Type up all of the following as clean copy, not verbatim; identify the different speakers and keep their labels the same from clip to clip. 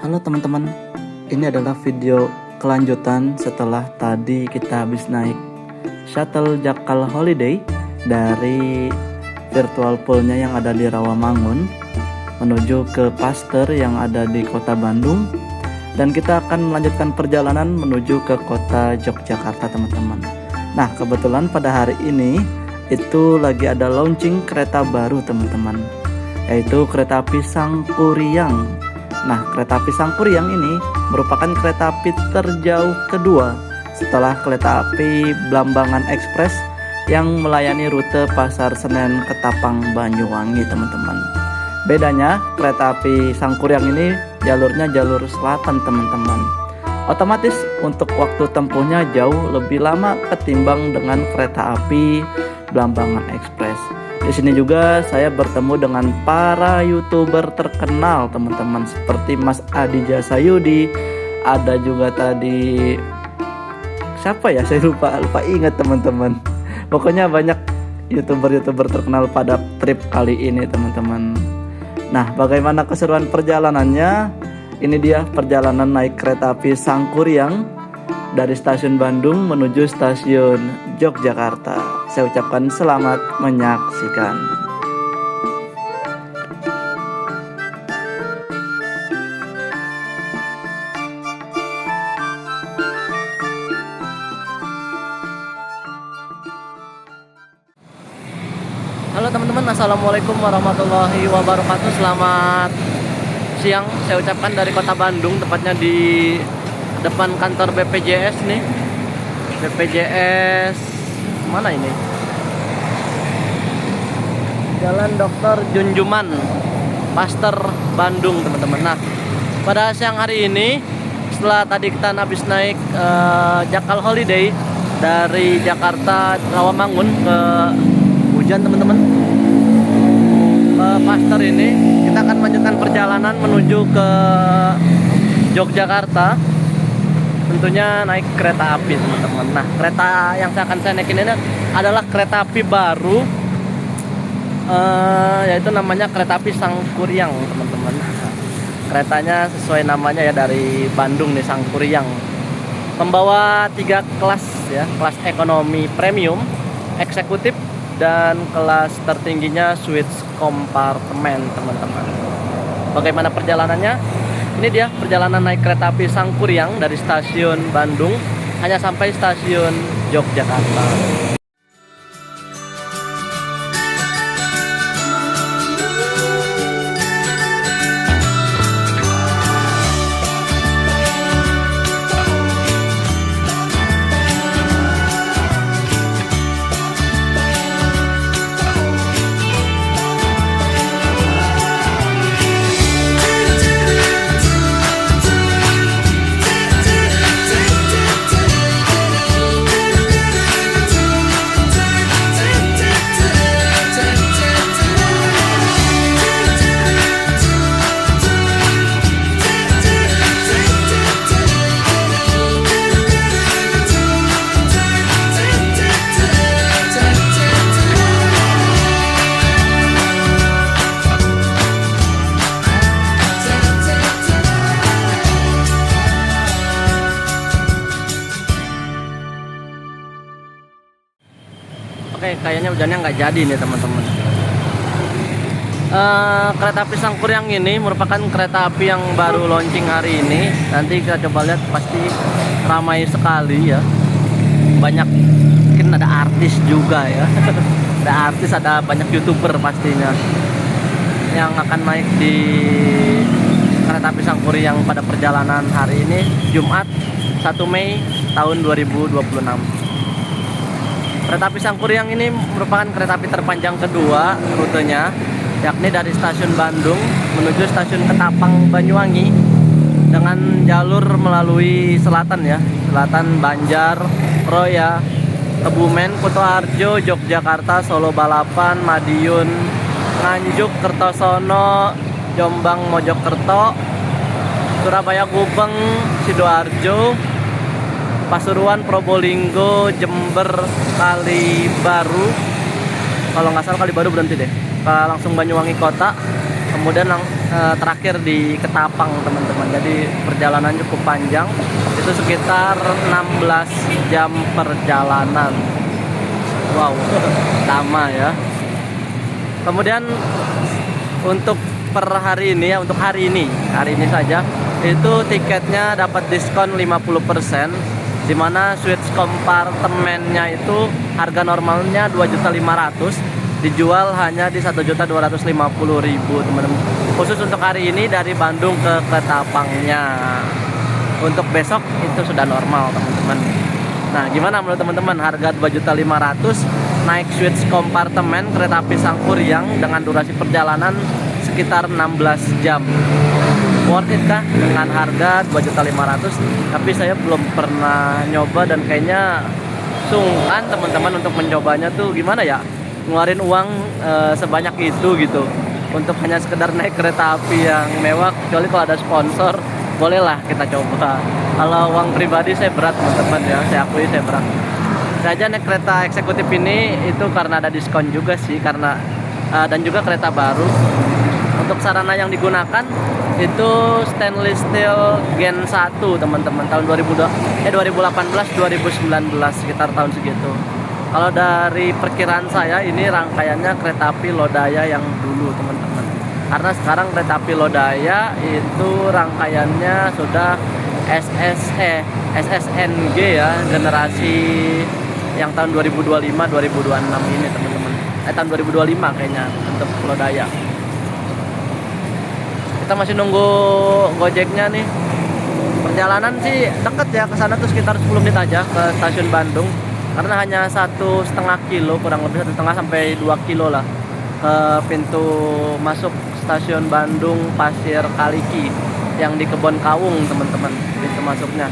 Speaker 1: Halo teman-teman, ini adalah video kelanjutan setelah tadi kita habis naik shuttle Jakal Holiday dari virtual poolnya yang ada di Rawamangun menuju ke Paster yang ada di kota Bandung, dan kita akan melanjutkan perjalanan menuju ke kota Yogyakarta teman-teman. Nah, kebetulan pada hari ini itu lagi ada launching kereta baru teman-teman, yaitu kereta api Sangkuriang. Nah, kereta api Sangkuriang ini merupakan kereta api terjauh kedua setelah kereta api Blambangan Express yang melayani rute Pasar Senen Ketapang Banyuwangi teman-teman. Bedanya kereta api Sangkuriang ini jalurnya jalur selatan teman-teman. Otomatis untuk waktu tempuhnya jauh lebih lama ketimbang dengan kereta api Blambangan Express. Di sini juga saya bertemu dengan para YouTuber terkenal teman-teman, seperti Mas Adi Jasayudi, ada juga tadi siapa ya, saya lupa ingat teman-teman. Pokoknya banyak YouTuber terkenal pada trip kali ini teman-teman. Nah, bagaimana keseruan perjalanannya? Ini dia perjalanan naik kereta api Sangkuriang dari stasiun Bandung menuju stasiun Yogyakarta. Saya ucapkan selamat menyaksikan. Halo teman-teman, assalamualaikum warahmatullahi wabarakatuh. Selamat siang, saya ucapkan dari kota Bandung, tepatnya di depan kantor BPJS nih. BPJS mana ini? Jalan Dr. Junjuman, Paster, Bandung teman-teman. Nah, pada siang hari ini setelah tadi kita habis naik Jakal Holiday dari Jakarta Rawamangun ke hujan teman-teman, ke Paster ini kita akan melanjutkan perjalanan menuju ke Yogyakarta, tentunya naik kereta api teman-teman. Nah, kereta yang akan saya naikin ini adalah kereta api baru, yaitu namanya kereta api Sangkuriang teman-teman. Keretanya sesuai namanya ya, dari Bandung nih, Sangkuriang. Membawa 3 kelas ya, kelas ekonomi premium, eksekutif, dan kelas tertingginya suite kompartemen teman-teman. Bagaimana perjalanannya? Ini dia perjalanan naik kereta api Sangkuriang dari stasiun Bandung hanya sampai stasiun Yogyakarta. Oke, kayaknya hujannya nggak jadi nih teman-teman. Kereta api Sangkuriang ini merupakan kereta api yang baru launching hari ini. Nanti kita coba lihat, pasti ramai sekali ya. Banyak, mungkin ada artis juga ya. Ada artis, ada banyak YouTuber pastinya yang akan naik di kereta api Sangkuriang pada perjalanan hari ini, Jumat 1 Mei tahun 2026. Kereta api Sangkuriang ini merupakan kereta api terpanjang kedua rutenya, yakni dari stasiun Bandung menuju stasiun Ketapang Banyuwangi dengan jalur melalui selatan ya, selatan Banjar, Roya, Kebumen, Kutoarjo, Yogyakarta, Solo Balapan, Madiun, Nganjuk, Kertosono, Jombang, Mojokerto, Surabaya, Gubeng, Sidoarjo, Pasuruan, Probolinggo, Jember, Kalibaru. Kalau nggak salah Kalibaru berhenti deh. Langsung Banyuwangi kota, kemudian terakhir di Ketapang teman-teman. Jadi perjalanan cukup panjang, itu sekitar 16 jam perjalanan. Wow, lama ya. Kemudian untuk per hari ini ya, untuk hari ini saja itu tiketnya dapat diskon 50%, dimana suite kompartemennya itu harga normalnya 2.500.000, dijual hanya di 1.250.000 teman-teman. Khusus untuk hari ini dari Bandung ke Ketapangnya. Untuk besok itu sudah normal teman-teman. Nah, gimana menurut teman-teman harga 2.500.000 naik suite kompartemen kereta api Sangkuriang dengan durasi perjalanan sekitar 16 jam? Worth it kah dengan harga 2.500.000? Tapi saya belum pernah nyoba dan kayaknya sungkan teman-teman untuk mencobanya tuh. Gimana ya, ngeluarin uang sebanyak itu gitu untuk hanya sekedar naik kereta api yang mewah. Kecuali kalau ada sponsor, bolehlah kita coba. Kalau uang pribadi saya berat teman-teman ya, saya akui saya berat. Saya aja naik kereta eksekutif ini itu karena ada diskon juga sih, karena dan juga kereta baru. Untuk sarana yang digunakan itu stainless steel Gen 1 teman-teman, tahun 2018 2019 sekitar tahun segitu. Kalau dari perkiraan saya ini rangkaiannya kereta api Lodaya yang dulu teman-teman. Karena sekarang kereta api Lodaya itu rangkaiannya sudah SSNG ya, generasi yang tahun 2025 2026 ini teman-teman. Tahun 2025 kayaknya untuk Lodaya. Kita masih nunggu Gojeknya nih. Perjalanan sih deket ya, ke sana tuh sekitar 10 menit aja ke stasiun Bandung. Karena hanya 1,5 kilo, kurang lebih 1,5 sampai 2 kilo lah ke pintu masuk stasiun Bandung Pasir Kaliki yang di Kebon Kawung teman-teman. Pintu masuknya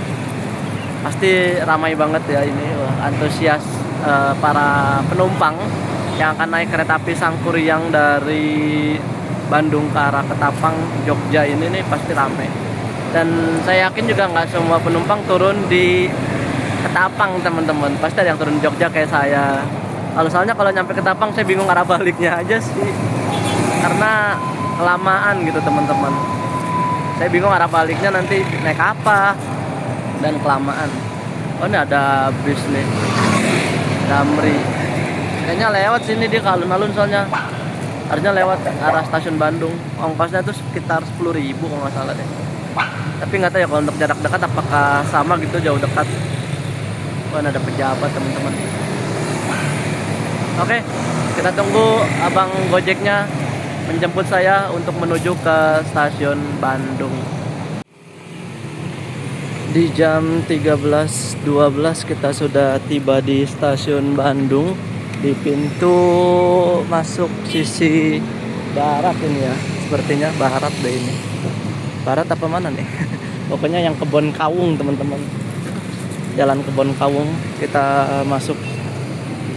Speaker 1: pasti ramai banget ya ini. Antusias para penumpang yang akan naik kereta api Sangkuriang dari Bandung ke arah Ketapang Jogja ini nih pasti ramai. Dan saya yakin juga nggak semua penumpang turun di Ketapang teman-teman, pasti ada yang turun Jogja kayak saya. Soalnya kalau nyampe Ketapang saya bingung arah baliknya aja sih, karena kelamaan gitu teman-teman. Saya bingung arah baliknya nanti naik apa dan kelamaan. Oh, ini ada bis nih, Damri. Kayaknya lewat sini dia ke alun-alun, soalnya harusnya lewat arah stasiun Bandung. Ongkosnya tuh sekitar 10.000 kalau nggak salah deh. Tapi nggak tahu ya kalau untuk jarak dekat apakah sama gitu, jauh dekat. Wah, ada pejabat teman-teman. Oke, kita tunggu abang Gojeknya menjemput saya untuk menuju ke stasiun Bandung. Di jam 13.12 kita sudah tiba di stasiun Bandung, di pintu masuk sisi barat ini ya. Sepertinya barat deh ini. Barat apa mana nih? Pokoknya yang Kebon Kawung teman-teman. Jalan Kebon Kawung kita masuk.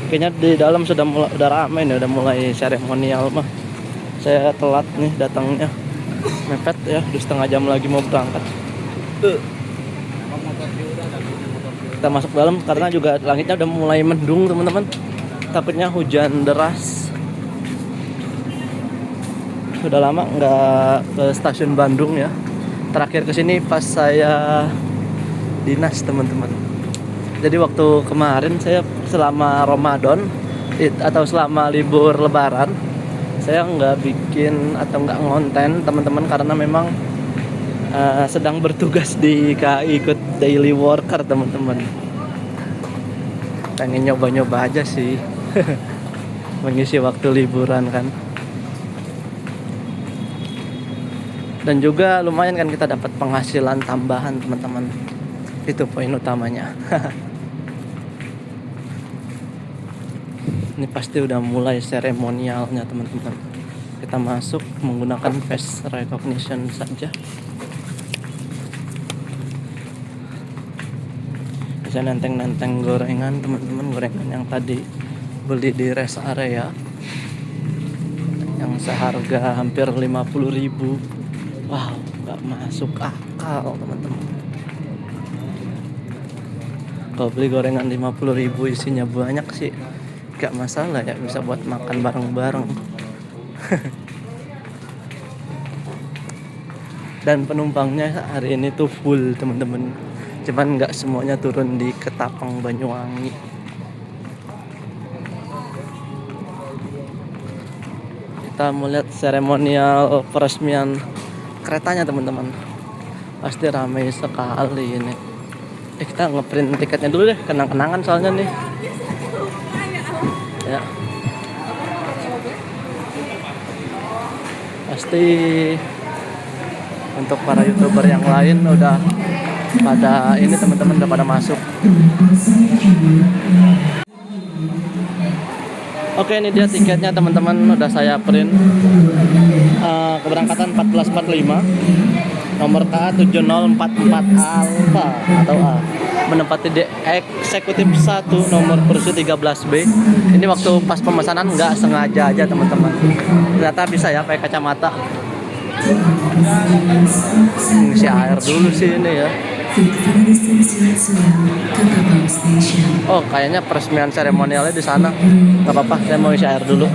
Speaker 1: Kayaknya di dalam udah ramai nih, udah mulai seremonial mah. Saya telat nih datangnya, mepet ya, udah setengah jam lagi mau berangkat. Kita masuk dalam karena juga langitnya udah mulai mendung teman-teman. Takutnya hujan deras. Sudah lama nggak ke stasiun Bandung ya. Terakhir kesini pas saya dinas teman-teman. Jadi waktu kemarin saya selama Ramadan atau selama libur Lebaran, saya nggak bikin atau nggak ngonten teman-teman karena memang sedang bertugas di KAI, ikut daily worker teman-teman. Pengen nyoba-nyoba aja sih mengisi waktu liburan kan. Dan juga lumayan kan kita dapat penghasilan tambahan teman-teman. Itu poin utamanya. Ini pasti udah mulai seremonialnya teman-teman. Kita masuk menggunakan face recognition saja. Bisa nenteng-nenteng gorengan teman-teman, gorengan yang tadi beli di rest area yang seharga hampir 50.000. Wow, nggak masuk akal teman-teman. Kalau beli gorengan 50.000 isinya banyak sih gak masalah ya, bisa buat makan bareng-bareng. Dan penumpangnya hari ini tuh full teman-teman. Cuman nggak semuanya turun di Ketapang Banyuwangi. Kita mau lihat seremonial peresmian keretanya teman-teman. Pasti ramai sekali ini. Kita ngeprint tiketnya dulu deh, kenang-kenangan soalnya nih. Ya. Pasti untuk para YouTuber yang lain udah pada ini teman-teman, udah pada masuk. Oke, ini dia tiketnya teman-teman, udah saya print. Keberangkatan 1445, nomor KA 7044 Alpha atau A, menempati di eksekutif 1 nomor kursi 13B. Ini waktu pas pemesanan nggak sengaja aja teman-teman, ternyata bisa ya pakai kacamata. Ngisi air dulu sih ini ya. Oh, kayaknya peresmian seremonialnya di sana. Gak apa-apa, saya mau isi air dulu.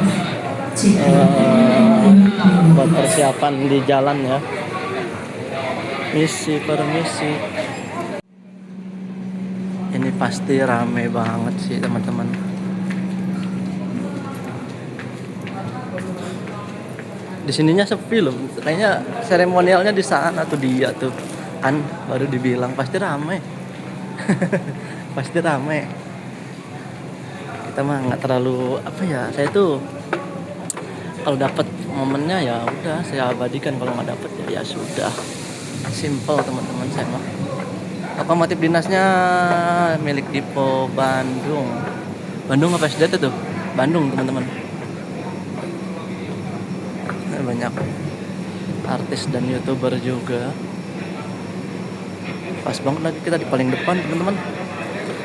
Speaker 1: Buat persiapan di jalan ya. Misi permisi. Ini pasti rame banget sih teman-teman. Di sininya sepi loh. Kayaknya seremonialnya di sana tuh, dia tuh. Kan baru dibilang pasti ramai. Pasti ramai. Kita mah nggak terlalu apa ya, saya tuh kalau dapat momennya ya udah saya abadikan, kalau nggak dapat ya sudah. Simple teman-teman saya mah. Lokomotif dinasnya milik Dipo Bandung. Bandung apa SDT tuh? Bandung teman-teman. Banyak artis dan YouTuber juga. Pas banget lagi kita di paling depan teman-teman.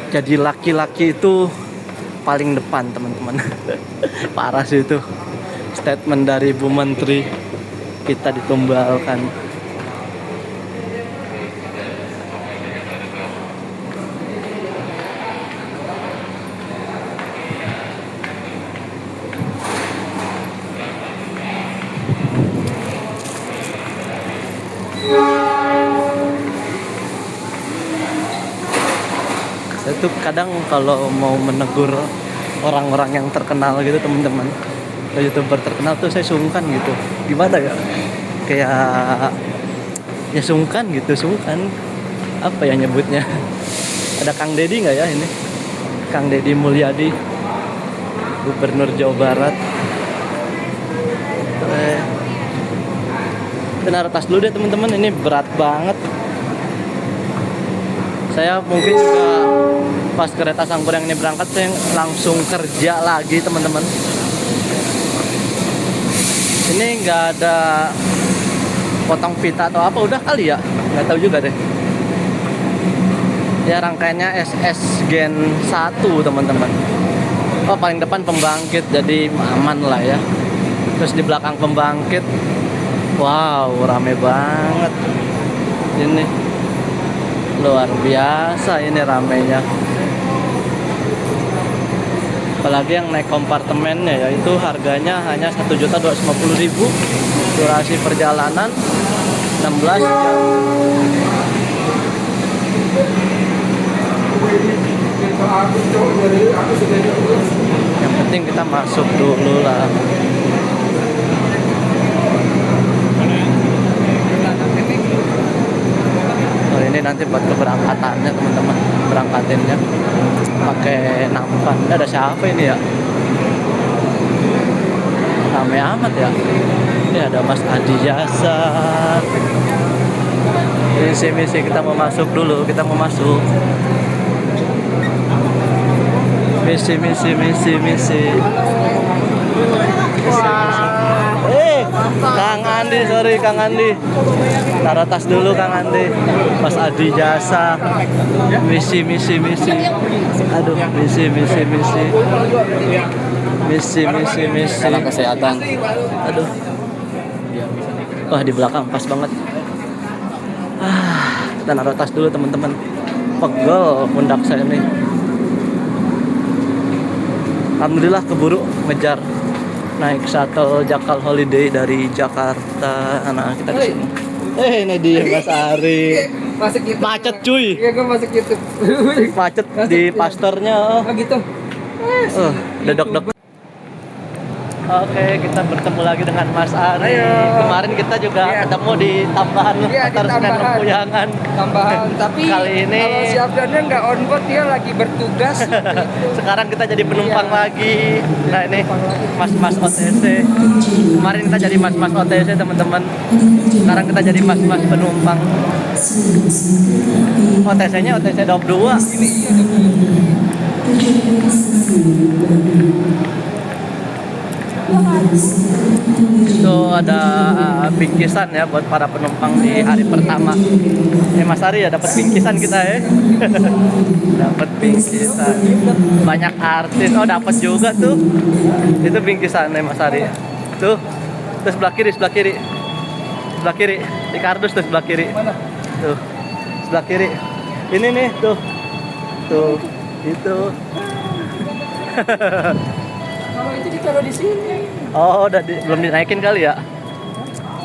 Speaker 1: Jadi laki-laki itu paling depan teman-teman. Parah sih itu. Statement dari Bu Menteri, kita ditumbalkan. Saya tuh kadang kalau mau menegur orang-orang yang terkenal gitu teman-teman, YouTuber terkenal tuh saya sungkan gitu. Gimana ya? Kayak ya sungkan gitu, sungkan. Apa ya nyebutnya? Ada Kang Deddy nggak ya ini? Kang Deddy Mulyadi, Gubernur Jawa Barat. Benar, tas dulu deh teman-teman, ini berat banget. Saya mungkin juga pas kereta Sangguryang ini berangkat, saya langsung kerja lagi teman-teman. Ini nggak ada potong pita atau apa, udah kali ya, nggak tahu juga deh. Ya rangkaiannya SS Gen 1 teman-teman. Oh, paling depan pembangkit, jadi aman lah ya. Terus di belakang pembangkit, wow, rame banget. Ini luar biasa ini ramenya. Apalagi yang naik kompartemennya ya, itu harganya hanya 1.250.000. Durasi perjalanan 16 jam. Yang penting kita masuk dulu lah. Oh, ini nanti buat keberangkatannya teman-teman, berangkatinnya pakai nampan. Ini ada siapa ini ya? Rame amat ya. Ini ada Mas Adi Jasa. Misi kita mau masuk dulu, kita mau masuk. Misi. Kang Andi, sorry Kang Andi. Taruh tas dulu Kang Andi. Mas Adi Jasa. Misi. Aduh, misi.
Speaker 2: Dalam kesehatan.
Speaker 1: Aduh. Wah, di belakang pas banget. Kita naruh tas dulu teman-teman. Pegel pundak saya nih. Alhamdulillah keburu ngejar naik shuttle Jakal Holiday dari Jakarta. Nah, kita ke sini. Ini dia Mas Ari.
Speaker 2: Masuk YouTube.
Speaker 1: Macet cuy.
Speaker 2: Iya, gue masuk YouTube.
Speaker 1: Macet di pastornya.
Speaker 2: Oh gitu.
Speaker 1: Dedok-dok. Oke, kita bertemu lagi dengan Mas Ari.
Speaker 2: Ayo.
Speaker 1: Kemarin kita juga ketemu di tambahan Lempuyangan.
Speaker 2: Tambahan, tapi
Speaker 1: kali ini
Speaker 2: kalau si Abdannya nggak on board, dia lagi bertugas.
Speaker 1: sekarang kita jadi penumpang lagi. Nah ini mas-mas OTC. Kemarin kita jadi mas-mas OTC teman-teman. Sekarang kita jadi mas-mas penumpang. OTC-nya OTC 22.
Speaker 2: Ini iya
Speaker 1: Itu ada bingkisan ya buat para penumpang di hari pertama. Mas Ari ya dapat bingkisan kita ya. Dapat bingkisan. Banyak artis. Oh dapat juga tuh. Itu bingkisan Mas Ari. Tuh. Terus sebelah kiri, sebelah kiri. Sebelah kiri. Di kardus tuh sebelah kiri.
Speaker 2: Mana?
Speaker 1: Tuh. Sebelah kiri. Ini nih tuh. Tuh. Itu.
Speaker 2: Kalau itu ditaruh di sini.
Speaker 1: Oh, belum dinaikin kali ya?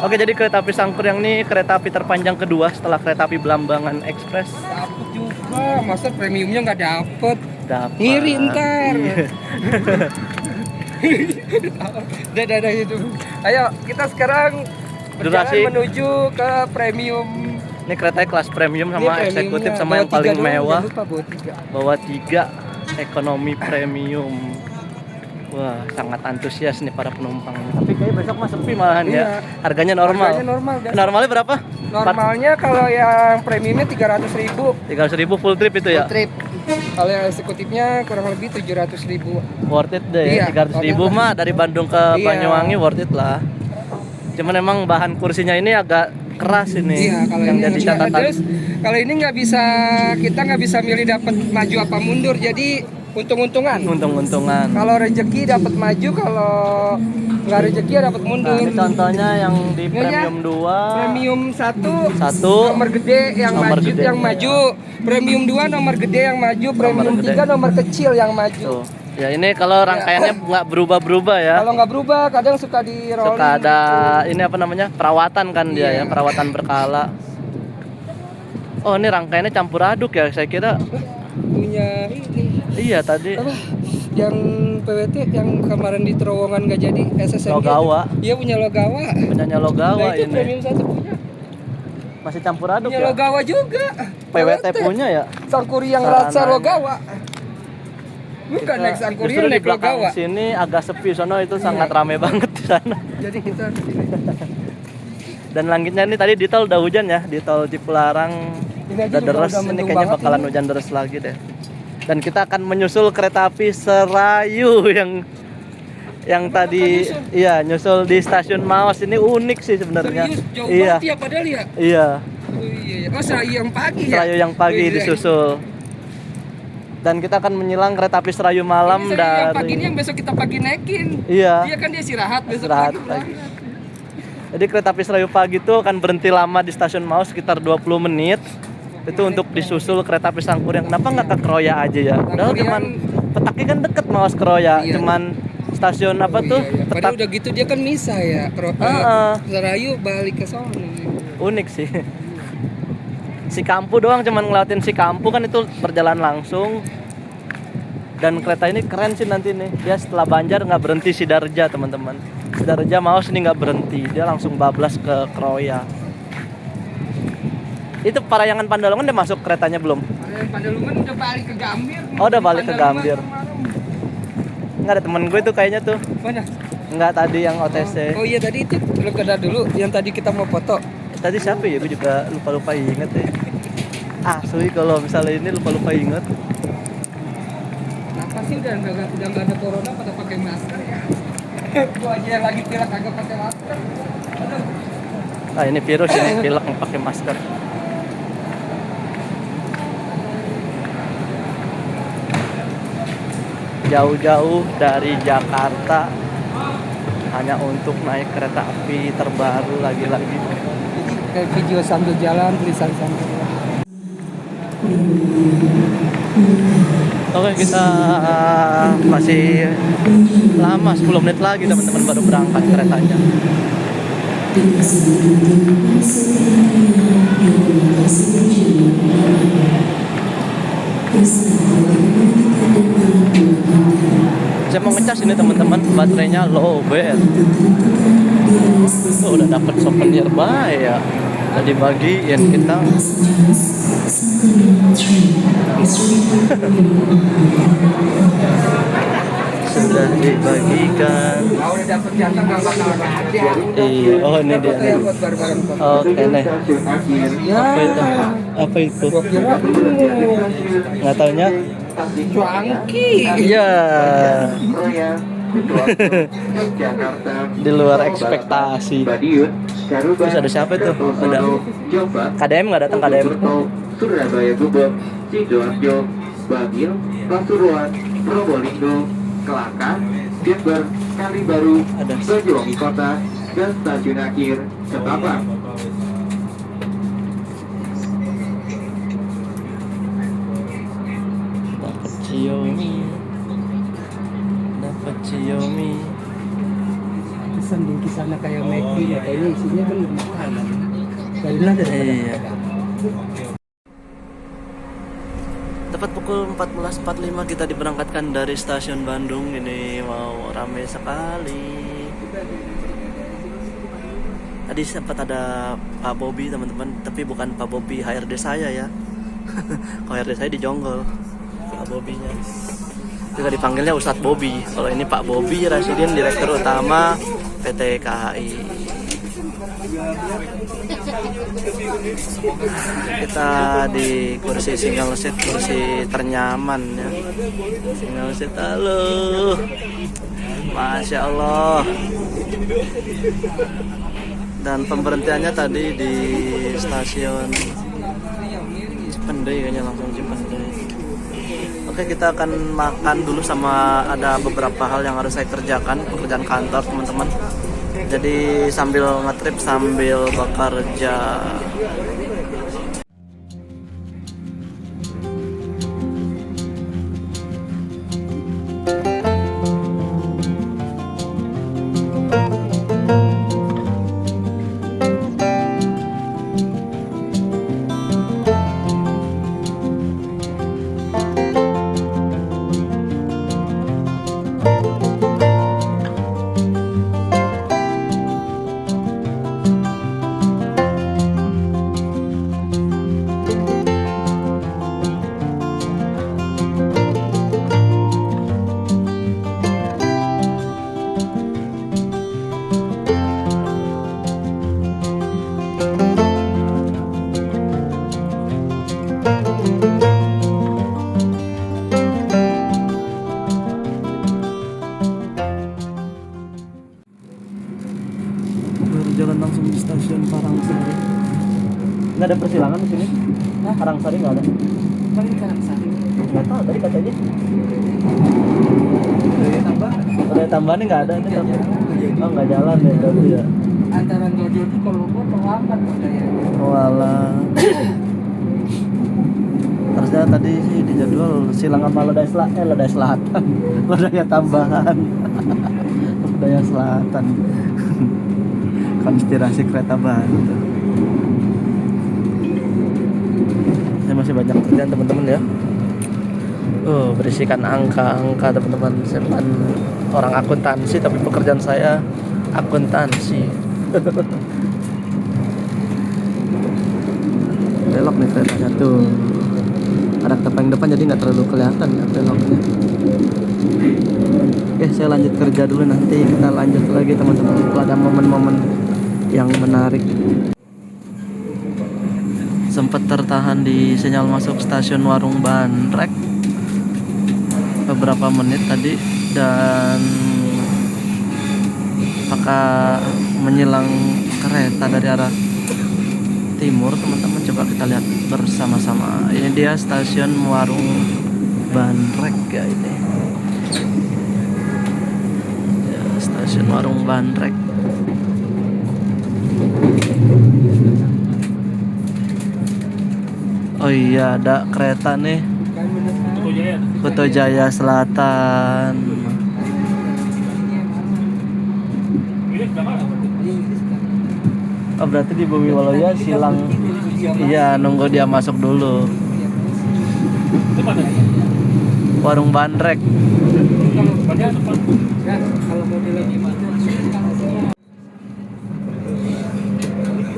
Speaker 1: Oke, jadi kereta api Sangkur yang ini kereta api terpanjang kedua setelah kereta api Belambangan Express.
Speaker 2: Dapet juga, masa premiumnya nggak dapet?
Speaker 1: Dapat.
Speaker 2: Ngiri ntar.
Speaker 1: Iya.
Speaker 2: Dadah itu. Ayo, kita sekarang berjalan menuju ke premium.
Speaker 1: Ini keretanya kelas premium sama eksekutif sama yang paling mewah. Bawa 3 ekonomi premium. Wah, sangat antusias nih para penumpang. Tapi kayaknya besok mah sepi malahan ya. Harganya normal.
Speaker 2: Harganya normal.
Speaker 1: Normalnya berapa?
Speaker 2: Normalnya kalau yang premiumnya 300.000.
Speaker 1: 300.000 full trip itu ya?
Speaker 2: Full trip. Kalau yang eksekutifnya kurang lebih 700.000.
Speaker 1: Worth it deh.
Speaker 2: Iya,
Speaker 1: 300.000 mah dari Bandung ke Banyuwangi worth it lah. Cuman emang bahan kursinya ini agak keras ini.
Speaker 2: Iya, kalau
Speaker 1: yang
Speaker 2: ini
Speaker 1: jadi catatan.
Speaker 2: Terus kalau ini kita nggak bisa milih dapat maju apa mundur. Jadi untung-untungan.
Speaker 1: Untung-untungan.
Speaker 2: Kalau rezeki dapat maju, kalau nggak rezeki ya dapat mundur.
Speaker 1: Nah, ini contohnya yang di
Speaker 2: Ini
Speaker 1: premium
Speaker 2: ya,
Speaker 1: 2.
Speaker 2: Premium 1
Speaker 1: Satu.
Speaker 2: nomor gede yang
Speaker 1: Nomor
Speaker 2: maju
Speaker 1: gede.
Speaker 2: yang maju. Premium 2 nomor gede yang maju. Premium
Speaker 1: gede.
Speaker 2: 3 nomor kecil yang maju.
Speaker 1: Tuh. Ya ini kalau rangkaiannya nggak berubah-berubah ya.
Speaker 2: Kalau nggak berubah, kadang suka di rolling.
Speaker 1: Suka ada ini apa namanya? Perawatan kan dia ya, perawatan berkala. Oh, ini rangkaiannya campur aduk ya. Saya kira
Speaker 2: Punya ini.
Speaker 1: iya tadi.
Speaker 2: Apa? Yang PWT yang kemarin di terowongan nggak jadi SSNG.
Speaker 1: Logawa.
Speaker 2: Iya punya Logawa.
Speaker 1: Punyanya Logawa
Speaker 2: Nah, itu
Speaker 1: ini.
Speaker 2: premium 1 punya.
Speaker 1: Masih campur aduk
Speaker 2: Punya
Speaker 1: ya.
Speaker 2: Logawa juga.
Speaker 1: PWT punya ya.
Speaker 2: Sangkuri yang
Speaker 1: Sarananya.
Speaker 2: rasa Logawa. Bukan naik Sangkuri,
Speaker 1: justru di
Speaker 2: naik
Speaker 1: belakang
Speaker 2: Logawa.
Speaker 1: sini agak sepi, sono itu sangat rame banget di sana.
Speaker 2: Jadi kita kesini.
Speaker 1: Dan langitnya ini tadi di tol udah hujan ya, di tol Cipularang
Speaker 2: Ini aja
Speaker 1: udah
Speaker 2: juga
Speaker 1: deres,
Speaker 2: udah
Speaker 1: ini
Speaker 2: mendung
Speaker 1: kayaknya
Speaker 2: banget
Speaker 1: bakalan
Speaker 2: ini.
Speaker 1: hujan deres lagi deh. Dan kita akan menyusul kereta api Serayu yang tadi iya nyusul di stasiun Maos. Ini unik sih sebenarnya.
Speaker 2: Serius, jauh
Speaker 1: Iya.
Speaker 2: banget ya padahal ya.
Speaker 1: Iya.
Speaker 2: Oh iya. Oh Serayu yang pagi ya.
Speaker 1: Serayu yang pagi
Speaker 2: Oh, iya.
Speaker 1: disusul. Dan kita akan menyilang kereta api Serayu malam
Speaker 2: Ini Serayu yang pagi
Speaker 1: dari
Speaker 2: ini yang besok kita pagi naikin.
Speaker 1: Iya.
Speaker 2: Dia kan dia istirahat besok
Speaker 1: Istirahat
Speaker 2: pagi.
Speaker 1: pagi. Jadi kereta api Serayu pagi itu akan berhenti lama di stasiun Maus sekitar 20 menit. Itu untuk disusul kereta api Sangkur yang kenapa nggak ke Kroya aja ya? Padahal cuman Petaki kan deket Maus Kroya,
Speaker 2: Iya.
Speaker 1: cuman stasiun apa tuh?
Speaker 2: Iya, iya. Padahal udah gitu dia kan misah ya. Serayu balik ke sono.
Speaker 1: Unik sih. Si Kampu doang cuman ngeliatin si Kampu kan itu berjalan langsung. Dan kereta ini keren sih nanti nih. Dia setelah Banjar nggak berhenti Sidarja teman-teman. Sidarja Maus ini nggak berhenti, dia langsung bablas ke Kroya. Itu Parayangan Pandalungan udah masuk keretanya belum?
Speaker 2: Pandalungan udah balik ke Gambir.
Speaker 1: Oh udah balik ke Gambir. Nggak ada temen gue tuh kayaknya tuh.
Speaker 2: Mana?
Speaker 1: Nggak tadi yang OTC.
Speaker 2: Oh iya tadi itu belum kedar dulu yang tadi kita mau foto.
Speaker 1: Tadi siapa ya? Gue juga lupa-lupa inget ya. Asli kalau misalnya ini lupa-lupa inget.
Speaker 2: Kenapa sih udah nggak ada corona pada pakai masker ya? Gua aja yang lagi pilek agak pakai masker. Aduh.
Speaker 1: Ah ini virus ini pilek yang pakai masker. Jauh-jauh dari Jakarta hanya untuk naik kereta api terbaru lagi-lagi.
Speaker 2: Jadi kayak video sambil jalan, tulisan sambil jalan.
Speaker 1: Oke kita masih lama 10 menit lagi teman-teman baru berangkat keretanya. sini teman-teman, baterainya low bat. Oh, udah dapat souvenir baik ya. Udah dibagiin kita. Sudah dibagikan.
Speaker 2: Udah dapet jatah nggak bakal ada.
Speaker 1: Iya, oh ini dia.
Speaker 2: Foto ya buat bareng-bareng foto.
Speaker 1: Oke nih.
Speaker 2: Ya.
Speaker 1: Apa itu? Apa itu?
Speaker 2: Gua kira
Speaker 1: Nggak taunya?
Speaker 2: cuangki.
Speaker 1: Iya. Di luar ekspektasi. Terus ada siapa itu? Ada KDM nggak datang KDM?
Speaker 3: Surabaya Gubeng, Sidoarjo, Bangil, Pasuruan, Probolinggo, Kelaka, Jember, Kalibaru,
Speaker 1: Ada.
Speaker 3: Banyuwangi Kota, dan stasiun akhir Ketapang.
Speaker 1: Dapat Xiaomi. Dapat Xiaomi.
Speaker 2: Pesan di sana kayak McD ya, kayaknya isinya kan makanan. Kalilah dari
Speaker 1: Iya. Tepat pukul 14.45 kita diberangkatkan dari stasiun Bandung. Ini mau ramai sekali. Tadi sempat ada Pak Bobby teman-teman, tapi bukan Pak Bobby HRD saya ya. Kalau HRD saya di Jonggol, Pak Bobby-nya. Juga dipanggilnya Ustadz Bobby. Kalau ini Pak Bobby Rasidin, Direktur Utama PT KHI. Kita di kursi single seat, kursi ternyaman ya. Single seat, halo. Masya Allah. Dan pemberhentiannya tadi di stasiun Cipendei, kayaknya langsung Cipendei. Oke, kita akan makan dulu, sama ada beberapa hal yang harus saya kerjakan, pekerjaan kantor teman-teman. Jadi sambil ngetrip sambil bekerja. Jalan langsung di stasiun Parangsari. Nggak ada persilangan di sini? Nah, Parangsari nggak ada.
Speaker 2: paling Karangsari.
Speaker 1: Nggak tahu tadi katanya.
Speaker 2: Daya tambah.
Speaker 1: Ada tambahannya nggak ada. Ini oh nggak jalan ya berarti ya.
Speaker 2: Antara Jodi kalau gua terlambat daya.
Speaker 1: Walah. Harusnya tadi sih di jadwal silang sama Lodaya Selatan. Lodaya tambahan. Lodaya Selatan. Konspirasi kereta Bantu. Saya masih banyak kerjaan teman-teman ya. Berisikan angka-angka teman-teman. Saya bukan orang akuntansi, tapi pekerjaan saya akuntansi. Belok nih keretanya tuh. Ada tepeng depan jadi nggak terlalu kelihatan ya beloknya. Oke, saya lanjut kerja dulu, nanti kita lanjut lagi teman-teman kalau ada momen-momen yang menarik. Sempat tertahan di sinyal masuk stasiun Warung Bandrek beberapa menit tadi, dan apakah menyilang kereta dari arah timur teman-teman. Coba kita lihat bersama-sama. Ini dia stasiun Warung Bandrek ya, ini ya, stasiun Warung Bandrek. Oh iya, ada kereta nih, Kuto Jaya Selatan. Oh berarti di Bumi Waloya silang. Iya, nunggu dia masuk dulu. warung bandrek.
Speaker 2: Kalau modelnya gimana?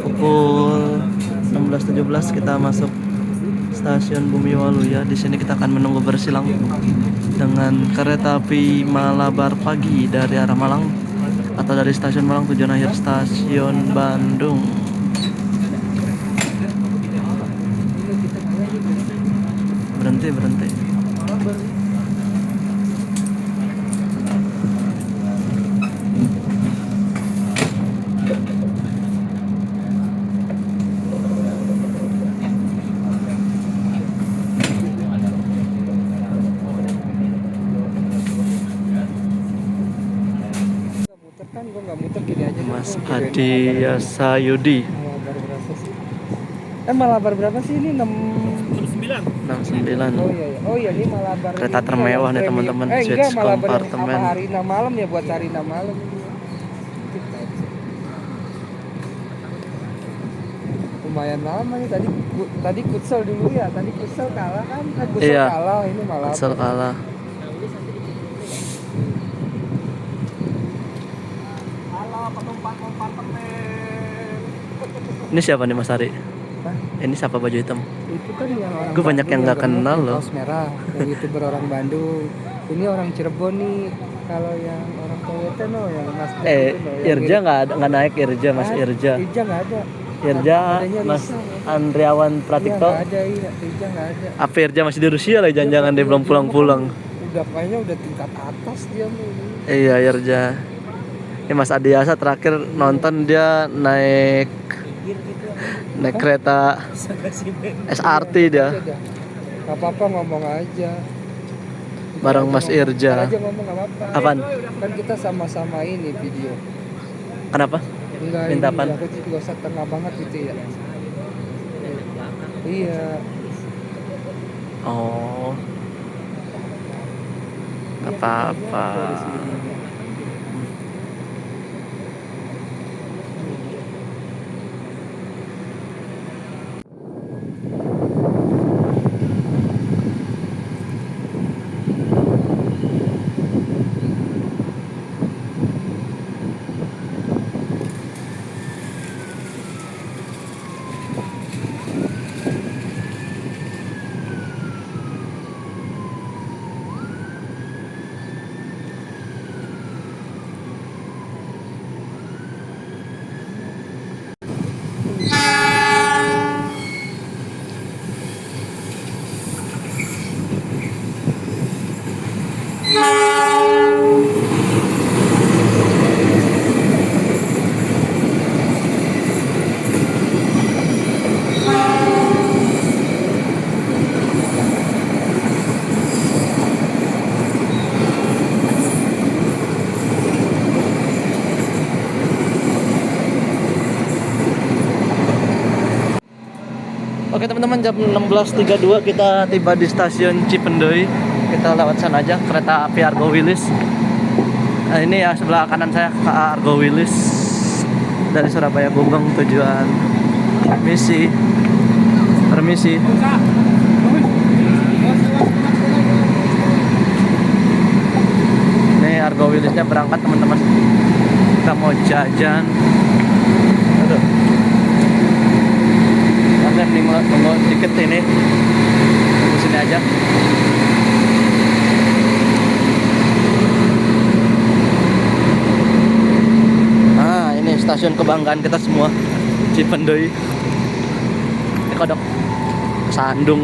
Speaker 1: Pukul 16.17 kita masuk stasiun Bumi Waluya. Di sini kita akan menunggu bersilang dengan kereta api Malabar pagi dari arah Malang atau dari stasiun Malang tujuan akhir stasiun Bandung. Berhenti.
Speaker 2: Muter kan gua nggak muter gini aja.
Speaker 1: Mas Adi Yasayudi.
Speaker 2: Malabar berapa sih? Malabar berapa sih ini?
Speaker 1: 69.
Speaker 2: Oh iya ini Malabar.
Speaker 1: Kereta
Speaker 2: ini
Speaker 1: termewah nih
Speaker 2: premium.
Speaker 1: teman-teman,
Speaker 2: Enggak,
Speaker 1: suites
Speaker 2: Malabar yang
Speaker 1: kompartemen.
Speaker 2: sama Harina malam ya, buat Harina malam. Lumayan lama nih tadi Kutsel dulu ya. Tadi Kutsel kalah kan? Kutsel
Speaker 1: Iya.
Speaker 2: kalah, ini Malabar.
Speaker 1: Kutsel kalah.
Speaker 2: Halo penumpang kompartemen.
Speaker 1: Ini siapa nih Mas Ari?
Speaker 2: Hah?
Speaker 1: Ini siapa baju hitam?
Speaker 2: Itu kan yang orang
Speaker 1: Gue banyak yang nggak
Speaker 2: gemuk,
Speaker 1: kenal loh.
Speaker 2: kaos merah, yang YouTuber orang Bandung. Ini orang Cirebon nih. Kalau yang orang Toyota no, yang Mas itu no, yang
Speaker 1: Irja
Speaker 2: mirip-
Speaker 1: nggak naik Irja, Mas
Speaker 2: Ah,
Speaker 1: Irja.
Speaker 2: Irja nggak ada.
Speaker 1: Irja,
Speaker 2: Adanya
Speaker 1: Mas
Speaker 2: Risa, ya.
Speaker 1: Andriawan
Speaker 2: Iya
Speaker 1: Pratikto.
Speaker 2: nggak ada, iya Irja nggak ada.
Speaker 1: Apa Irja masih di Rusia lah, jangan-jangan dia belum pulang-pulang.
Speaker 2: Udah kayaknya udah tingkat atas dia nih.
Speaker 1: Iya Irja. Ini Mas Adiasa terakhir nonton dia naik kereta SRT dia
Speaker 2: Gak apa-apa ngomong aja.
Speaker 1: bareng Mas Irja.
Speaker 2: Ntar aja ngomong gak apa-apa.
Speaker 1: Apaan?
Speaker 2: Kan kita sama-sama ini video.
Speaker 1: Kenapa?
Speaker 2: Enggak,
Speaker 1: Minta
Speaker 2: ini
Speaker 1: apaan?
Speaker 2: aku gak usah tengah banget gitu ya. Iya.
Speaker 1: Oh, nggak apa-apa. Oke teman-teman, jam 16.32 kita tiba di stasiun Cipendei. Kita lewat sana aja, kereta api Argo Wilis. Nah, ini ya sebelah kanan saya ke Argo Wilis dari Surabaya Gubeng tujuan misi. Permisi. Ini Argo Wilisnya berangkat teman-teman. Kita mau jajan. Aduh. Ada nunggu tiket ini. Tunggu sini aja. Nah, ini stasiun kebanggaan kita semua, Cipendei. Ini kodok Sandung.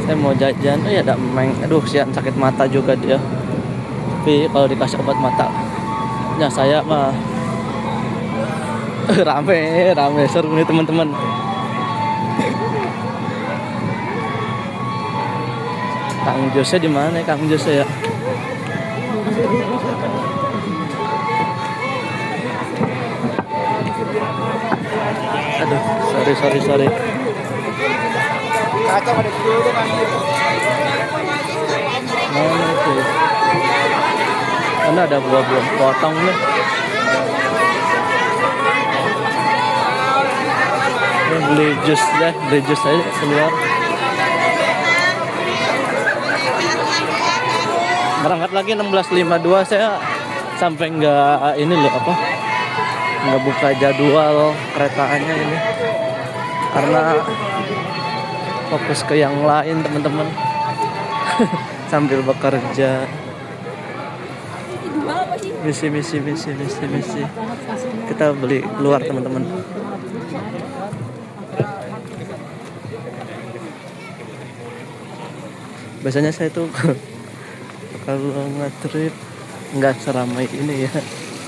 Speaker 1: Saya mau jajan. Oh ya, ada meng. Aduh, sian sakit mata juga dia. Tapi kalau dikasih obat mata, ya saya mah rame seru nih teman-teman. Kang Jose di mana ya, Kang Jose ya? Aduh, sorry.
Speaker 2: Kacau ada dulu kan.
Speaker 1: Mana itu? Mana ada buah-buah potong nih. Beli jus aja keluar. Berangkat lagi 16.52. Saya sampai nggak ini loh apa, nggak buka jadwal keretanya ini karena fokus ke yang lain teman-teman. Sambil bekerja. Misi. Kita beli keluar teman-teman. Biasanya saya tuh kalau nge-trip nggak seramai ini ya,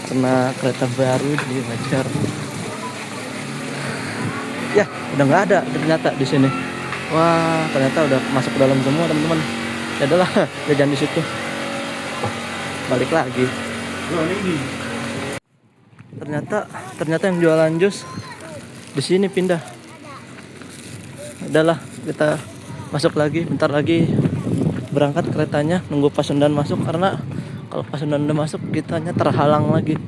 Speaker 1: karena kereta baru di Banjar. Ya, udah nggak ada ternyata di sini. Wah, ternyata udah masuk ke dalam semua teman-teman. Ya adalah jajan di situ. Balik lagi. Ternyata yang jualan jus di sini pindah. Adalah kita masuk lagi, bentar lagi berangkat keretanya, nunggu Pasundan masuk karena kalau Pasundan udah masuk kitanya terhalang lagi.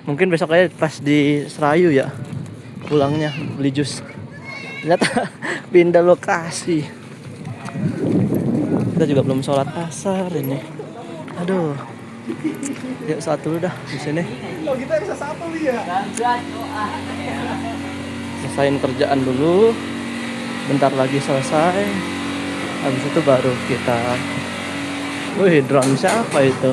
Speaker 1: Mungkin besok aja pas di Serayu ya pulangnya beli jus. Ternyata pindah lokasi. Kita juga belum sholat asar ini. Aduh. Yuk sholat dulu dah di sini. Selesain kerjaan dulu. Bentar lagi selesai. Habis itu baru kita. Wih, drone siapa itu?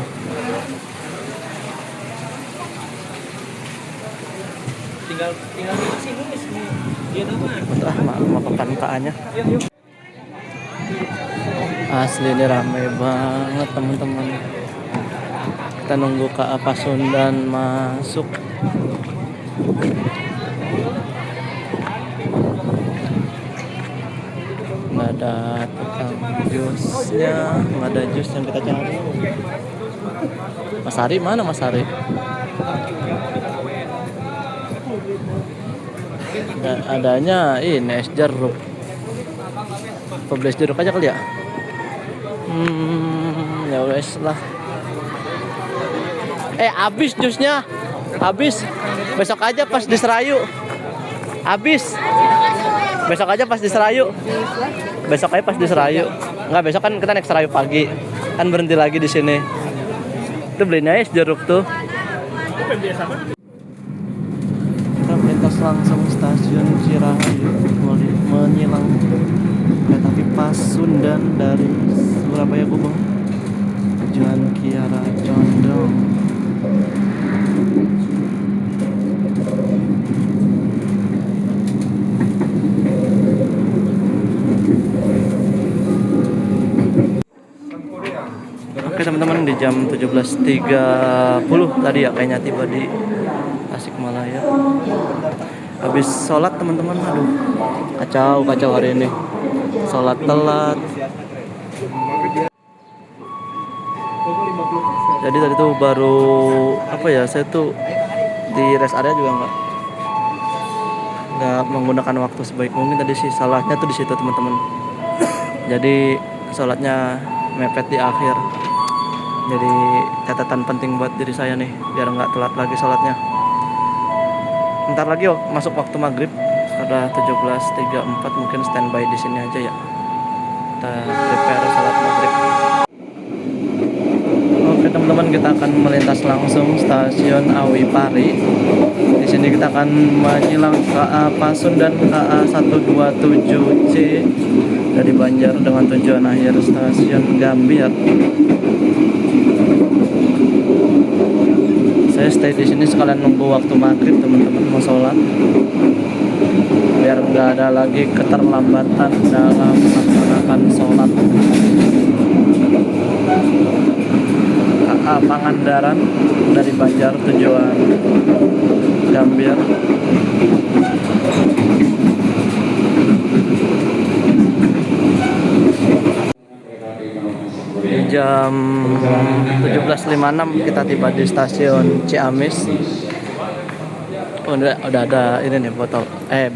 Speaker 2: Tinggal di sini dia nama.
Speaker 1: Mau PKA-nya. Asli ini ramai banget teman-teman. Kita nunggu KA Pasundan masuk. Nggak ada tukang jusnya, nggak ada jus yang kita cari. Mas Ari mana Mas Ari? Adanya ini es jeruk. Apa beli es jeruk aja kali ya? Ya wes lah. Habis jusnya. Habis. Besok aja pas di Serayu. Habis. Besok aja pas di Serayu. Besok aja pas di Serayu. Enggak, besok kan kita naik Serayu pagi. Kan berhenti lagi di sini. Itu belinya es jeruk tuh. Kita melintas langsung stasiun Cirahayu menyilang kereta api Pasundan dari Surabaya Gubeng tujuan Kiara Condong. Oke teman-teman, di jam 17.30 tadi ya kayaknya tiba di Tasikmalaya. Habis sholat teman-teman, aduh kacau hari ini. Sholat telat. Jadi tadi tuh baru saya tuh di rest area juga nggak menggunakan waktu sebaik mungkin. Tadi sih salahnya tuh di situ teman-teman. Jadi sholatnya mepet di akhir. Jadi catatan penting buat diri saya nih biar nggak telat lagi sholatnya. Bentar lagi masuk waktu maghrib. Sudah 17.34, mungkin standby di sini aja ya. Kita prepare sholat maghrib. Oke teman-teman, kita akan melintas langsung stasiun Awi Pari. Di sini kita akan menyilang KA Pasundan KA 127C dari Banjar dengan tujuan akhir stasiun Gambir. Saya stay di sini sekalian nunggu waktu maghrib teman-teman, mau sholat biar nggak ada lagi keterlambatan dalam melaksanakan sholat. KA Pangandaran dari Banjar tujuan Gambir. Di jam 17.56 kita tiba di stasiun Ciamis. Udah ada ini nih botol air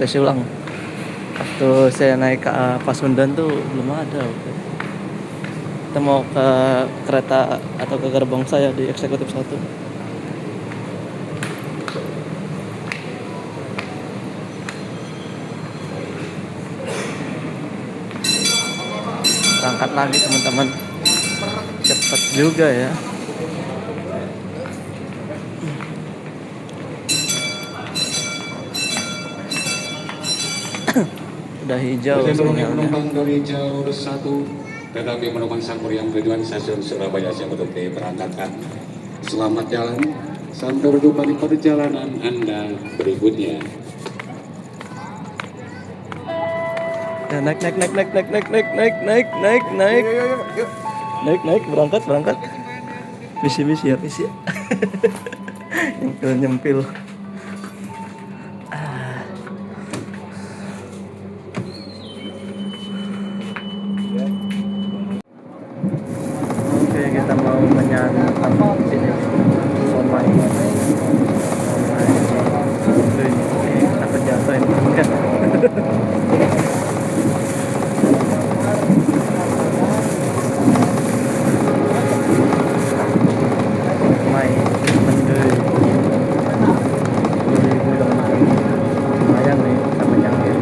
Speaker 1: isi ulang. Waktu saya naik ke Pasundan tuh belum ada. Kita mau ke kereta atau ke gerbong saya di eksekutif 1. Berangkat berangkat lagi teman-teman. Cepet juga ya. Udah hijau sinyalnya.
Speaker 4: Penumpang dari jalur 1 kereta api penumpang Sangkur yang tujuan stasiun Surabaya siap untuk diberangkatkan. Selamat jalan, sampai berjumpa di perjalanan Anda berikutnya.
Speaker 1: Ya, naik, berangkat. Misi ya, misi. Nyempil. Oke, kita mau menyantap ini somai. Ini takut jatuh ini. Somai mendui. Lumayan nih sama nyangkir.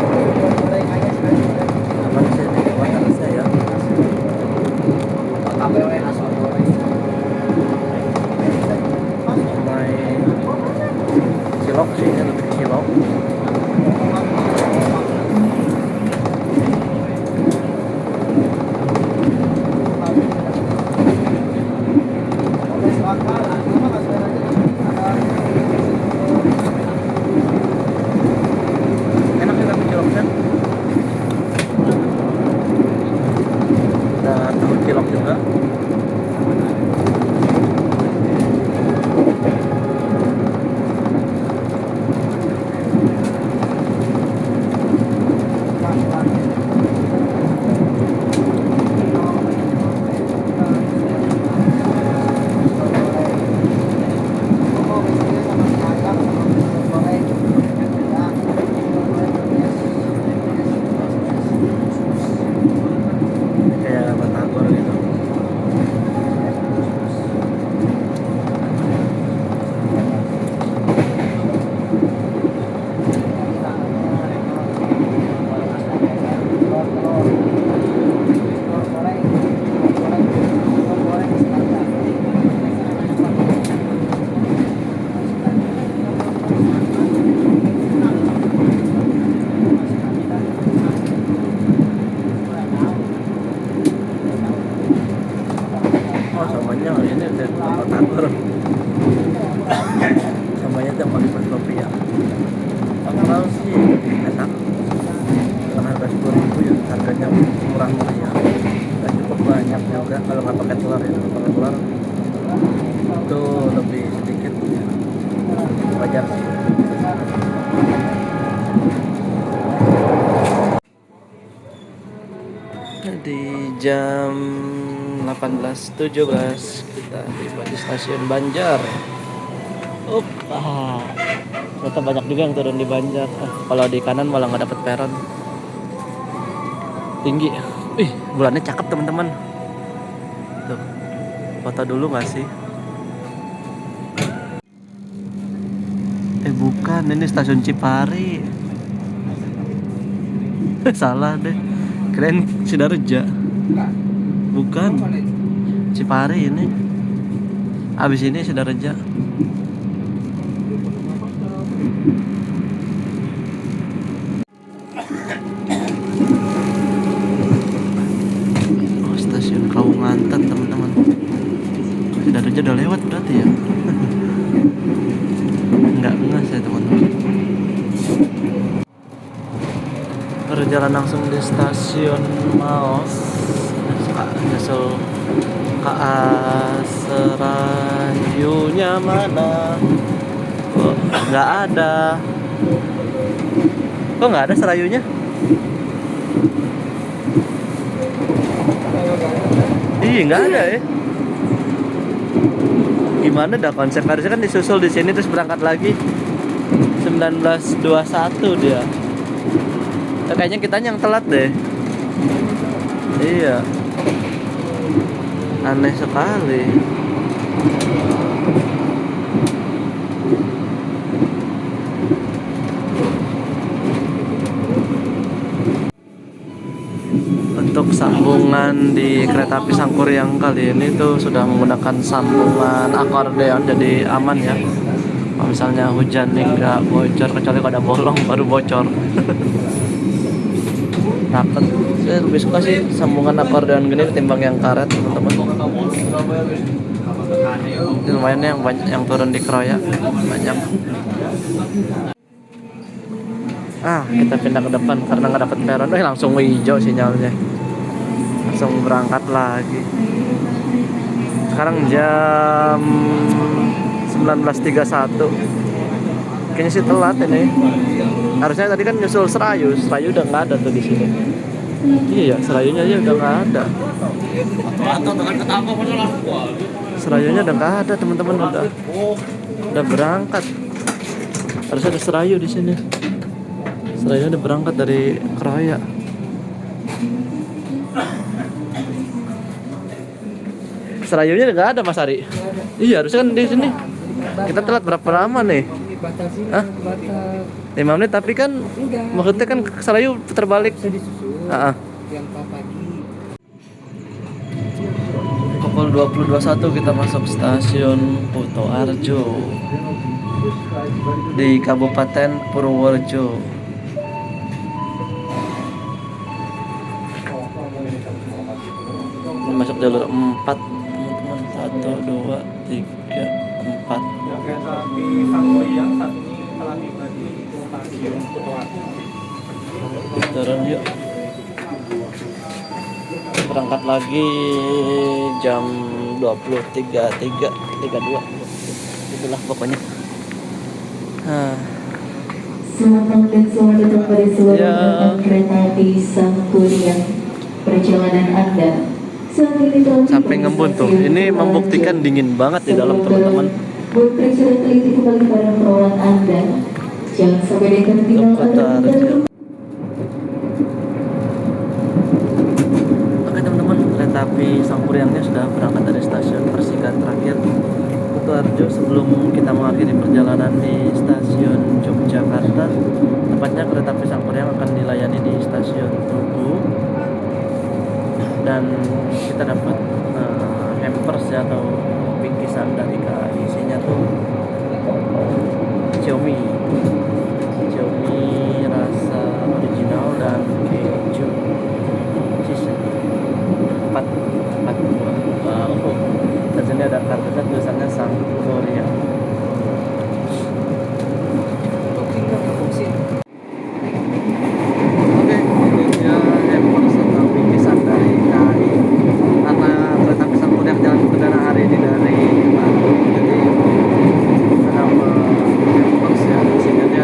Speaker 1: Aman sih, buat rasa ya. Somai cilok sih, ini lebih cilok. Enak sih tapi ciloknya. Ada tahu cilok juga. Kayak batagor gitu. Oh, samanya ini udah batagor. Samanya tuh pakai kopi ya. Kalau sih enak. Karena harga 10.000 ya, harganya murah ya. Dan cukup banyak juga kalau nggak pakai telur ya. Kalau pakai telur itu lebih sedikit ya. Wajar sih. Di jam 18.17 kita tiba di stasiun Banjar. Ternyata banyak juga yang turun di Banjar. Kalau di kanan malah nggak dapet peron. Tinggi. Bulannya cakep teman-teman. Tuh, foto dulu nggak sih? Bukan, ini stasiun Cipari. Salah deh. Keren Sidareja. Bukan. Cipari ini. Abis ini Sidareja. Oh, stasiun Kaunganten teman-teman. Sidareja udah lewat berarti ya. Enggak saya teman-teman. Berjalan langsung di stasiun Maos. Nyusul KA Serayunya mana? Oh, nggak ada. Kok nggak ada Serayunya? Iya nggak ada ya. Gimana dah konsep, harusnya kan disusul di sini terus berangkat lagi. 19.21 dia. Kayaknya kita yang telat deh. Iya. Aneh sekali. Untuk sambungan di kereta api Sangkuriang kali ini tuh sudah menggunakan sambungan akordeon, jadi aman ya. Kalau misalnya hujan nih nggak bocor, kecuali kalau ada bolong baru bocor. Takut. Saya lebih suka sih sambungan akordeon gini ketimbang yang karet, teman-teman. Ini lumayan yang banyak yang turun di Kroya, banyak. Kita pindah ke depan karena nggak dapat peron. Langsung hijau sinyalnya. Langsung berangkat lagi. Sekarang jam 19.31. Kayaknya sih telat ini. Harusnya tadi kan nyusul Serayu udah nggak ada tuh di sini. Iya, Serayunya aja udah nggak ada. Serayunya udah nggak ada, teman-teman, udah berangkat. Harusnya ada Serayu di sini. Serayunya udah berangkat dari Kroya. Serayunya udah nggak ada, Mas Ari. Iya, harusnya kan di sini. Kita telat berapa lama nih?
Speaker 2: Batasi,
Speaker 1: Hah?
Speaker 2: batas
Speaker 1: 5 menit, tapi kan
Speaker 2: enggak.
Speaker 1: maksudnya kan Serayu terbalik.
Speaker 2: Bisa disusul.
Speaker 1: Ah.
Speaker 2: Yang pagi.
Speaker 1: Pukul 20.21 kita masuk stasiun Kuto Arjo di Kabupaten Purworejo. Ini masuk jalur 4, teman-teman. 1, 2, 3, 4. Turun yuk. Berangkat lagi jam 23.32. Itulah pokoknya.
Speaker 5: Selamat dan selamat datang pada seluruh
Speaker 1: Ya.
Speaker 5: penumpang kereta api Sangkuriang. Perjalanan Anda saat ini telah tiba
Speaker 1: Sampai
Speaker 5: di
Speaker 1: ngembun tuh.
Speaker 5: stasiun
Speaker 1: Ini
Speaker 5: Kuto
Speaker 1: membuktikan
Speaker 5: Arjo.
Speaker 1: dingin banget di dalam,
Speaker 5: Sebelum
Speaker 1: teman-teman.
Speaker 5: berperiksa dan teliti kembali pada perolahan Anda. Jangan sampai ada yang tertinggal
Speaker 1: Kuto
Speaker 5: atau
Speaker 1: Arjo.
Speaker 5: terkembali.
Speaker 1: Oke, teman-teman, kereta api Sangkuriangnya sudah berangkat dari stasiun Persikat terakhir Kuto Arjo. Sebelum kita mengakhiri perjalanan di stasiun Yogyakarta, tepatnya kereta api Sangkuriang akan dilayani di stasiun Tugu, dan kita dapat hampers ya, atau bingkisan dari KAI. Isinya tuh Xiaomi rasa original dan keju sisa 4 buah. Wow. Dan sini ada kartunya tulisannya Sangkuriang. Oke, ini dia hampers atau bingkisan dari KAI. Karena kereta api Sangkuriang jalan perdana hari ini dari Bandung, jadi ada hampers ya. Isinya dia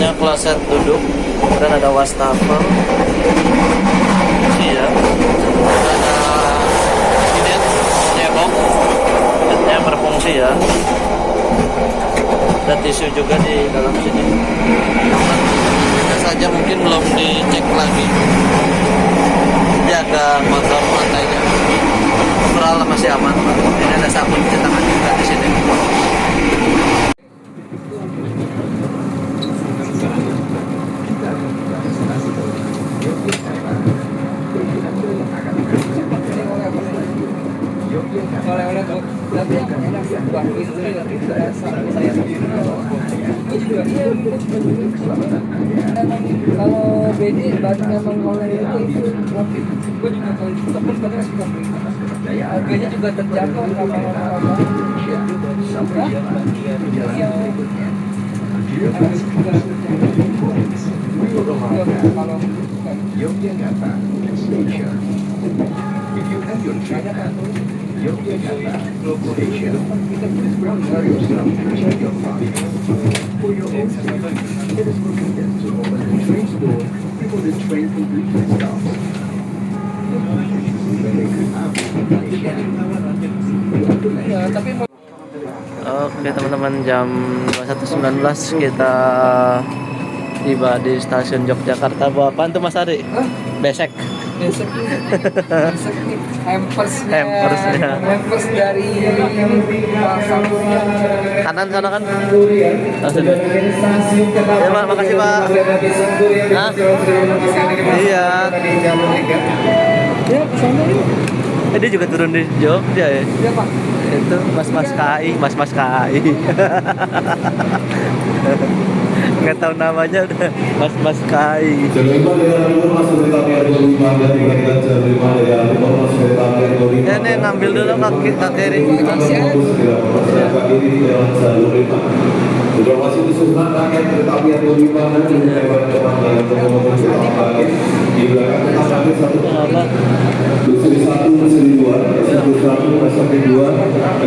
Speaker 1: depannya kloset duduk dan ada wastafel. Iya. Ada ini cebok, bednya berfungsi ya. Ada tisu juga di dalam sini. Bisa saja mungkin belum dicek lagi. Ini agak kotor lantainya. Overall masih aman. Ini ada sabun cuci tangan juga di sini.
Speaker 2: Oleh-oleh tuh, tapi yang enak sih buah itu rasa saya juga. Kalau bedi baru memang oleh itu gue juga kalau temen kadang suka beli. Harganya juga terjangkau kalau
Speaker 6: Yogyakarta Station. If you have your train at Yogyakarta Station, please prepare yourself to check your luggage. For your own safety, it is prudent to open the train's door before the train completely stops.
Speaker 2: tapi
Speaker 1: Oke teman-teman, jam 21.19 kita tiba di stasiun Yogyakarta. Bawa apaan tuh Mas Ari? Besek.
Speaker 2: besok nih hampersnya
Speaker 1: Hampers
Speaker 2: dari pasar
Speaker 1: kanan sana kan? Langsung. Ya Pak, makasih Pak. Hah? Iya.
Speaker 2: ya kesana yuk
Speaker 1: Dia juga turun di Jogja ya.
Speaker 2: ya Pak.
Speaker 1: Itu Mas KAI, Mas KAI. Nggak tahu namanya udah Mas KAI. Ya nih ngambil dulu kaki kiri.
Speaker 7: Informasi khususnya rakyat kereta api yang berlimpah dan lewat depan jalan komuter kereta api di belakang kereta api satu Seri 1, Seri 2, Seri 1, Seri 2,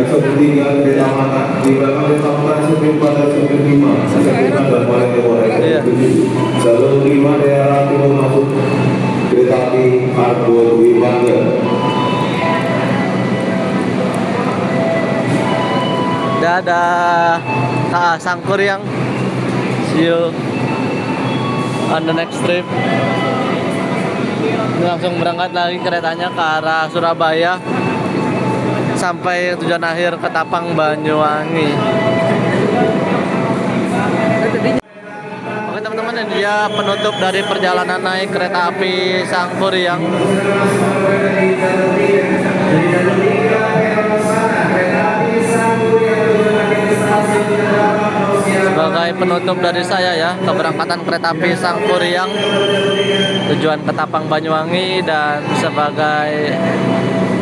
Speaker 7: Seri 3, kereta makan di belakang kereta makan Seri 4 dan Seri 5, Seri 6 dan Malaya jalur 5 daerah timur masuk kereta api Argo Dwi Bangga.
Speaker 1: Dadah Sangkur yang see you on the next trip. Ini langsung berangkat lagi keretanya ke arah Surabaya sampai tujuan akhir Ketapang Banyuwangi. Oke teman-teman, ini dia penutup dari perjalanan naik kereta api Sangkuriang. Sebagai penutup dari saya ya, keberangkatan kereta api Sangkuriang tujuan Ketapang Banyuwangi, dan sebagai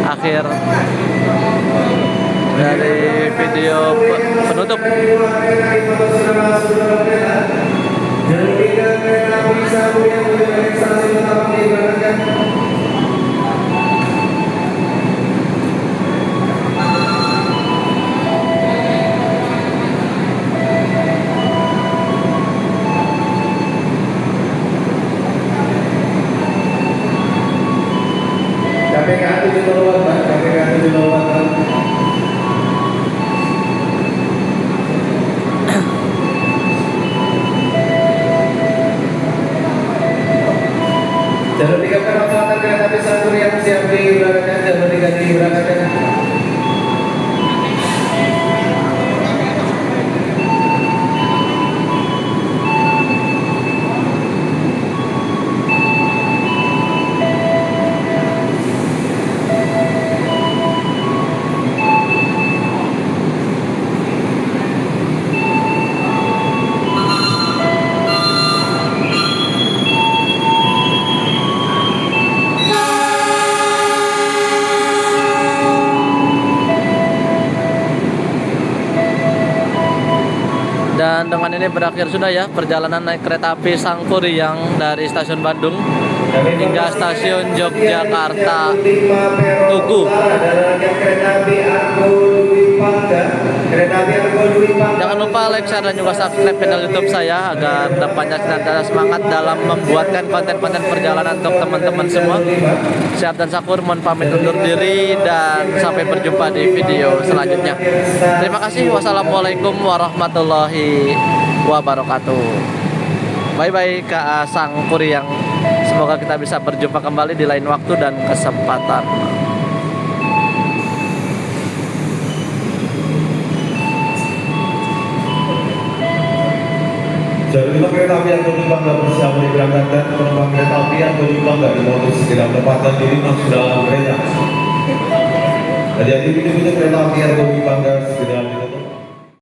Speaker 1: akhir dari video penutup.
Speaker 6: Jalur 3 penerbangan kereta api Sangkuriang siap diberangkatkan, jalur 3 diberangkatkan.
Speaker 1: Dan dengan ini berakhir sudah ya perjalanan naik kereta api Sangkuriang dari stasiun Bandung hingga stasiun Yogyakarta Tugu. Jangan lupa like, share, dan juga subscribe channel YouTube saya agar depannya senantiasa semangat dalam membuatkan konten-konten perjalanan untuk teman-teman semua. Sehat dan sakur, mohon pamit undur diri dan sampai berjumpa di video selanjutnya. Terima kasih. Wassalamualaikum warahmatullahi wabarakatuh. Bye-bye Kak Sang Kuryang. Semoga kita bisa berjumpa kembali di lain waktu dan kesempatan.
Speaker 7: Jalur 5 kereta api yang Bangga bersama diberangkatkan penumpang kereta api yang Bangga dimohon segera menempatkan diri masuk dalam kereta. Hati-hati pintu-pintu kereta api yang Bangga segera